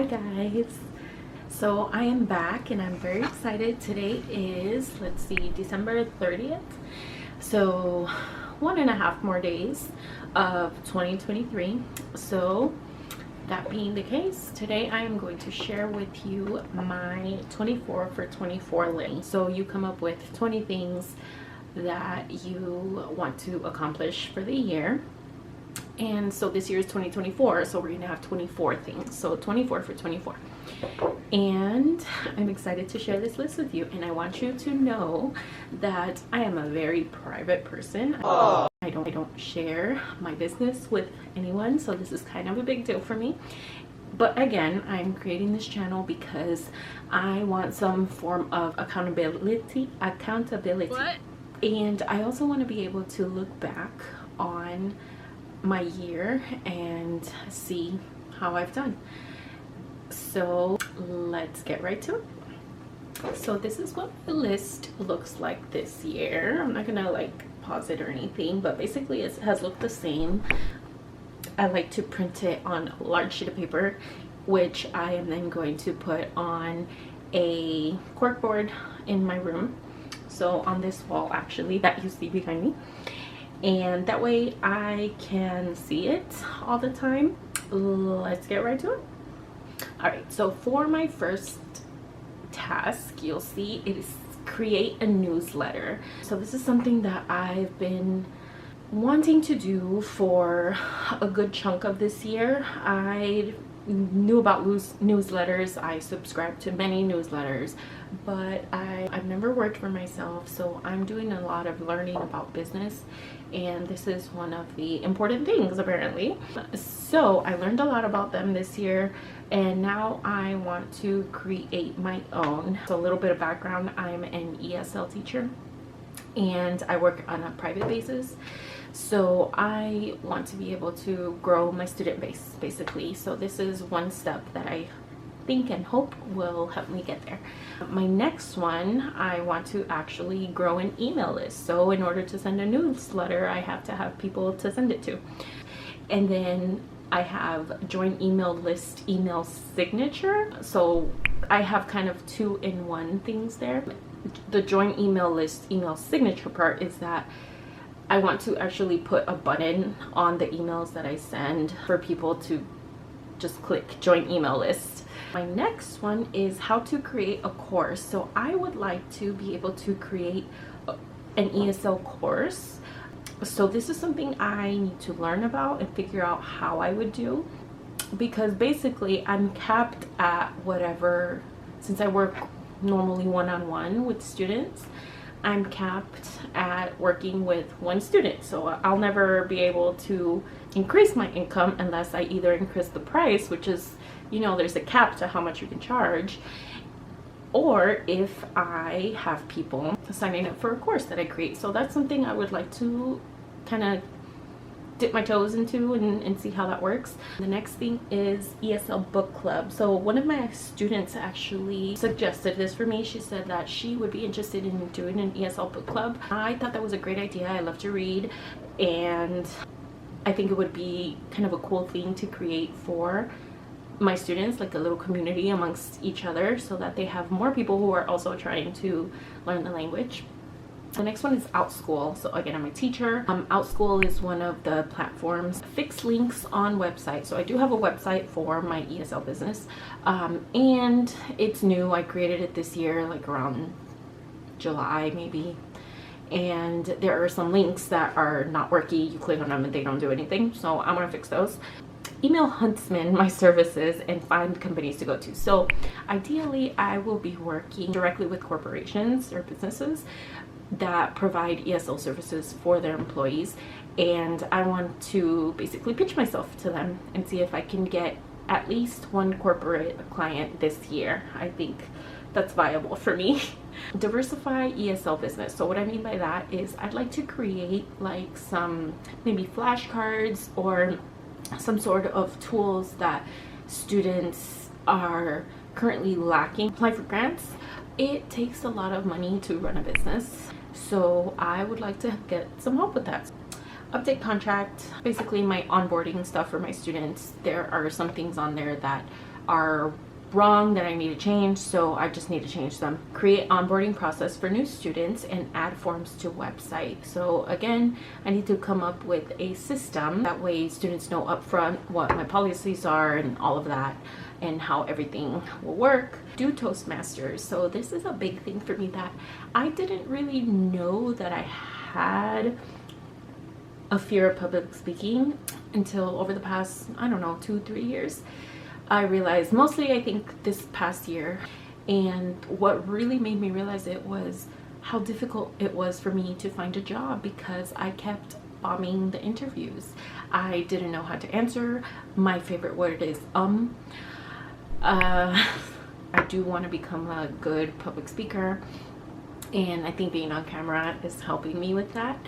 Hi guys, so I am back and I'm very excited. Today is, let's see, December 30th, so 1.5 more days of 2023. So that being the case, today I am going to share with you my 24 for 24 list. So you come up with 20 things that you want to accomplish for the year. And so this year is 2024, so we're gonna have 24 things. So 24 for 24. And I'm excited to share this list with you. And I want you to know that I am a very private person. I don't share my business with anyone, so this is kind of a big deal for me. But again, I'm creating this channel because I want some form of accountability. What? And I also want to be able to look back on my year and see how I've done. So let's get right to it. So this is what the list looks like this year. I'm not gonna like pause it or anything, but basically it has looked the same. I like to print it on a large sheet of paper, which I am then going to put on a corkboard in my room. So on this wall, actually, that you see behind me. And that way I can see it all the time. Let's get right to it. All right, so for my first task, you'll see it is create a newsletter. So this is something that I've been wanting to do for a good chunk of this year. I knew about newsletters. I subscribe to many newsletters, but I've never worked for myself, so I'm doing a lot of learning about business, and this is one of the important things apparently. So I learned a lot about them this year, and now I want to create my own. So a little bit of background: I'm an ESL teacher and I work on a private basis. So I want to be able to grow my student base basically. So this is one step that I think and hope will help me get there. My next one, I want to actually grow an email list. So in order to send a newsletter, I have to have people to send it to. And then I have join email list email signature. So I have kind of 2-in-1 things there. The join email list email signature part is that I want to actually put a button on the emails that I send for people to just click join email list. My next one is how to create a course. So I would like to be able to create an ESL course. So this is something I need to learn about and figure out how I would do, because basically I'm capped at whatever, since I work normally one-on-one with students, I'm capped at working with one student. So I'll never be able to increase my income unless I either increase the price, which is, you know, there's a cap to how much you can charge, or if I have people signing up for a course that I create. So that's something I would like to kind of dip my toes into and see how that works. The next thing is ESL book club. So one of my students actually suggested this for me. She said that she would be interested in doing an ESL book club. I thought that was a great idea. I love to read, and I think it would be kind of a cool thing to create for my students, like a little community amongst each other, so that they have more people who are also trying to learn the language. The next one is OutSchool. So again, I'm a teacher. OutSchool is one of the platforms, fixed links on websites. So I do have a website for my ESL business, and it's new. I created it this year, like around July maybe. And there are some links that are not working. You click on them and they don't do anything. So I'm gonna fix those. Email Huntsman my services and find companies to go to. So ideally I will be working directly with corporations or businesses that provide ESL services for their employees, and I want to basically pitch myself to them and see if I can get at least one corporate client this year. I think that's viable for me. Diversify ESL business. So what I mean by that is I'd like to create like some maybe flashcards or some sort of tools that students are currently lacking. Apply for grants. It takes a lot of money to run a business, so I would like to get some help with that. Update contract, basically my onboarding stuff for my students. There are some things on there that are wrong that I need to change, so I just need to change them. Create onboarding process for new students and add forms to website. So again, I need to come up with a system that way students know upfront what my policies are and all of that and how everything will work. Do Toastmasters. So this is a big thing for me that I didn't really know that I had a fear of public speaking until over the past, I don't know, 2-3 years. I realized, mostly I think this past year, and what really made me realize it was how difficult it was for me to find a job because I kept bombing the interviews. I didn't know how to answer. My favorite word is I do want to become a good public speaker, and I think being on camera is helping me with that.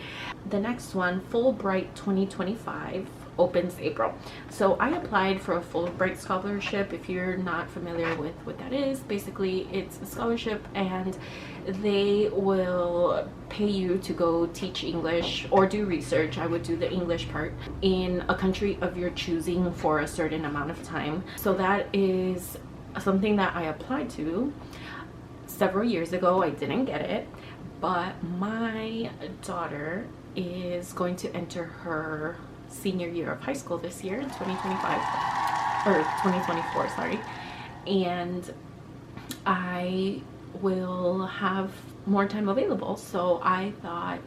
The next one, Fulbright 2025, opens April. So I applied for a Fulbright scholarship. If you're not familiar with what that is, basically it's a scholarship and they will pay you to go teach English or do research. I would do the English part in a country of your choosing for a certain amount of time. So that is something that I applied to several years ago. I didn't get it, but my daughter is going to enter her senior year of high school this year in 2025 or 2024, sorry, and I will have more time available. So I thought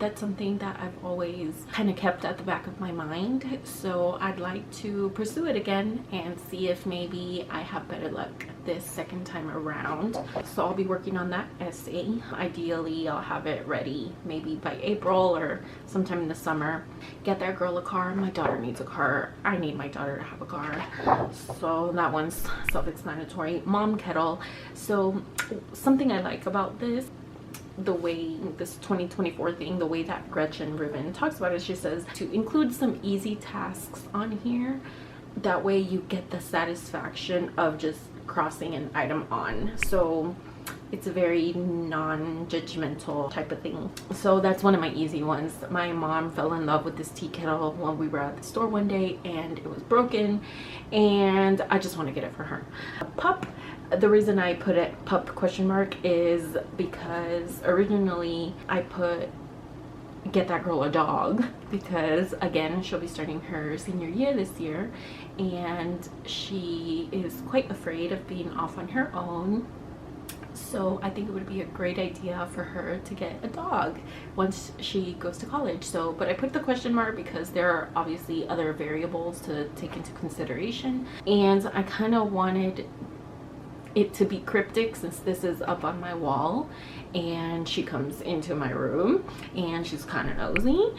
that's something that I've always kind of kept at the back of my mind, so I'd like to pursue it again and see if maybe I have better luck this second time around. So I'll be working on that essay. Ideally I'll have it ready maybe by April or sometime in the summer. Get that girl a car. My daughter needs a car. I need my daughter to have a car, so that one's self-explanatory. Mom kettle. So something I like about this, the way this 2024 thing, the way that Gretchen Rubin talks about it, she says to include some easy tasks on here. That way you get the satisfaction of just crossing an item on. So it's a very non-judgmental type of thing. So that's one of my easy ones. My mom fell in love with this tea kettle when we were at the store one day and it was broken, and I just want to get it for her. A pup. The reason I put it pup question mark is because originally I put get that girl a dog because again she'll be starting her senior year this year and she is quite afraid of being off on her own. So I think it would be a great idea for her to get a dog once she goes to college. So, but I put the question mark because there are obviously other variables to take into consideration, and I kind of wanted it to be cryptic since this is up on my wall and she comes into my room and she's kind of nosy.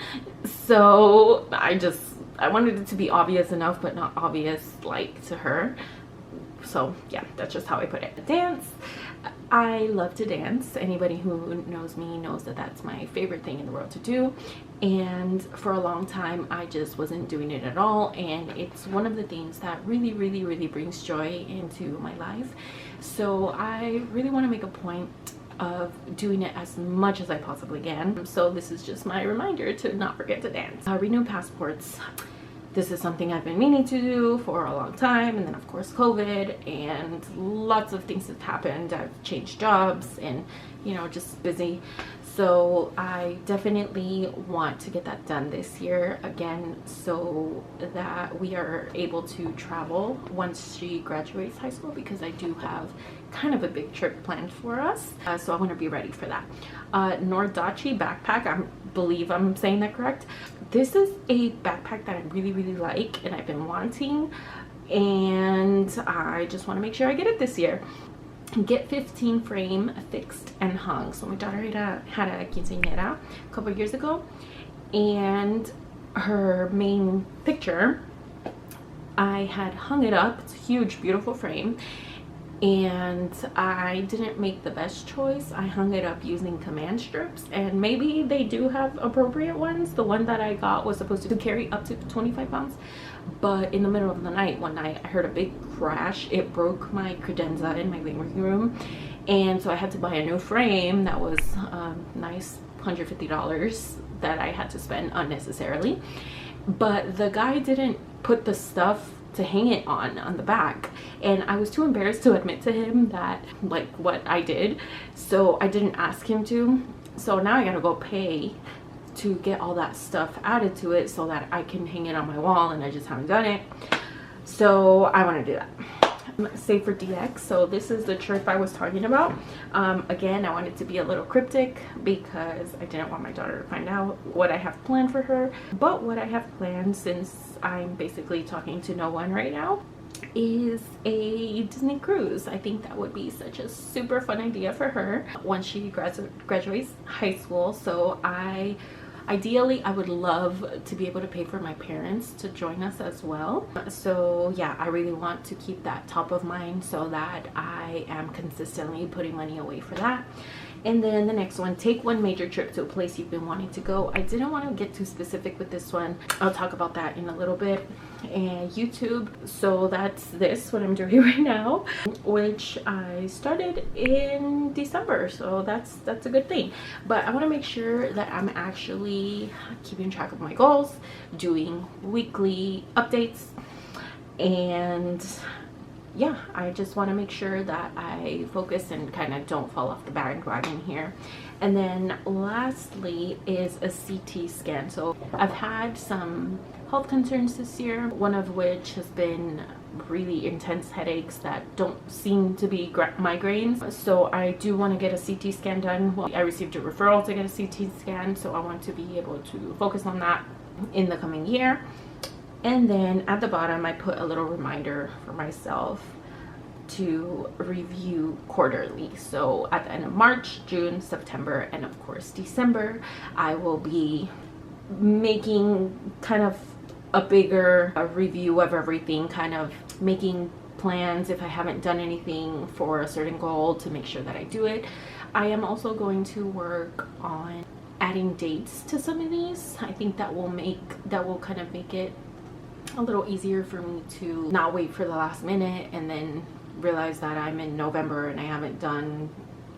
So I wanted it to be obvious enough but not obvious like to her. So yeah, that's just how I put it. Dance. I love to dance. Anybody who knows me knows that that's my favorite thing in the world to do, and for a long time I just wasn't doing it at all, and it's one of the things that really brings joy into my life. So I really want to make a point of doing it as much as I possibly can. So this is just my reminder to not forget to dance. Renew passports. This is something I've been meaning to do for a long time, and then of course COVID and lots of things have happened. I've changed jobs and just busy. So I definitely want to get that done this year again so that we are able to travel once she graduates high school, because I do have kind of a big trip planned for us. So I want to be ready for that. Nordachi backpack, I believe I'm saying that correct. This is a backpack that I really like and I've been wanting, and I just want to make sure I get it this year. Get 15 frame fixed and hung. So my daughter had a quinceañera a couple years ago, and her main picture, I had hung it up. It's a huge beautiful frame, and I didn't make the best choice. I hung it up using command strips, and maybe they do have appropriate ones. The one that I got was supposed to carry up to 25 pounds, but in the middle of the night one night I heard a big crash. It broke my credenza in my living room, and so I had to buy a new frame that was nice $150 that I had to spend unnecessarily. But the guy didn't put the stuff to hang it on the back, and I was too embarrassed to admit to him that like what I did, so I didn't ask him to. So now I gotta go pay to get all that stuff added to it so that I can hang it on my wall, and I just haven't done it. So I want to do that. Save for DX. So this is the trip I was talking about. Again, I want it to be a little cryptic because I didn't want my daughter to find out what I have planned for her. But what I have planned, since I'm basically talking to no one right now, is a Disney cruise. I think that would be such a super fun idea for her once she graduates high school. So ideally, I would love to be able to pay for my parents to join us as well. So yeah, I really want to keep that top of mind so that I am consistently putting money away for that. And then the next one, take one major trip to a place you've been wanting to go. I didn't want to get too specific with this one. I'll talk about that in a little bit. And YouTube, so that's what I'm doing right now, which I started in December, so that's a good thing. But I want to make sure that I'm actually keeping track of my goals, doing weekly updates, and yeah, I just want to make sure that I focus and kind of don't fall off the bandwagon here. And then lastly is a CT scan. So I've had some health concerns this year, one of which has been really intense headaches that don't seem to be migraines. So I do want to get a CT scan done. Well, I received a referral to get a CT scan, so I want to be able to focus on that in the coming year. And then at the bottom, I put a little reminder for myself to review quarterly. So at the end of March, June, September, and of course December, I will be making kind of a bigger review of everything, kind of making plans if I haven't done anything for a certain goal to make sure that I do it. I am also going to work on adding dates to some of these. I think that will kind of make it a little easier for me to not wait for the last minute and then realize that I'm in November and I haven't done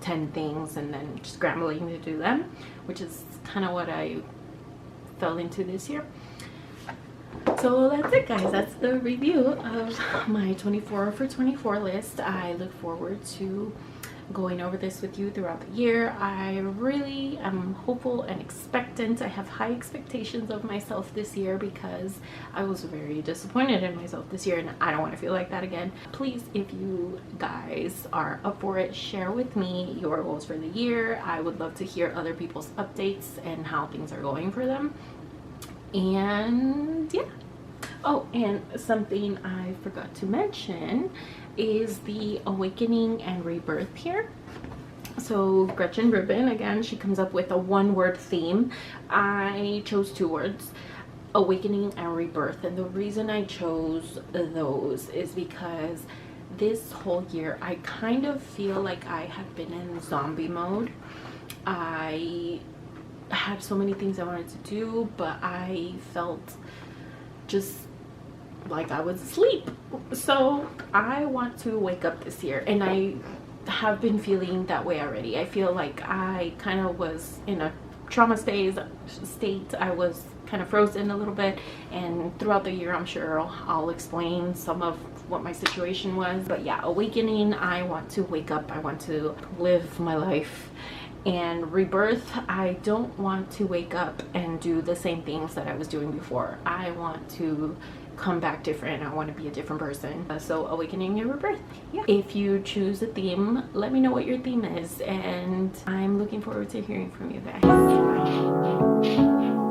10 things and then scrambling to do them, which is kind of what I fell into this year. So that's it, guys. That's the review of my 24 for 24 list. I look forward to going over this with you throughout the year. I really am hopeful and expectant. I have high expectations of myself this year because I was very disappointed in myself this year, and I don't want to feel like that again. Please, if you guys are up for it, share with me your goals for the year. I would love to hear other people's updates and how things are going for them. And yeah. Oh, and something I forgot to mention is the awakening and rebirth here. So Gretchen Rubin, again, she comes up with a one-word theme. I chose 2 words, awakening and rebirth. And the reason I chose those is because this whole year I kind of feel like I have been in zombie mode. I had so many things I wanted to do, but I felt just like I was asleep. So I want to wake up this year, and I have been feeling that way already. I feel like I kind of was in a trauma state. I was kind of frozen a little bit, and throughout the year I'm sure I'll explain some of what my situation was. But yeah, awakening, I want to wake up, I want to live my life. And rebirth, I don't want to wake up and do the same things that I was doing before. I want to come back different. I want to be a different person. So awakening and rebirth. Yeah. If you choose a theme, let me know what your theme is, and I'm looking forward to hearing from you guys. Bye.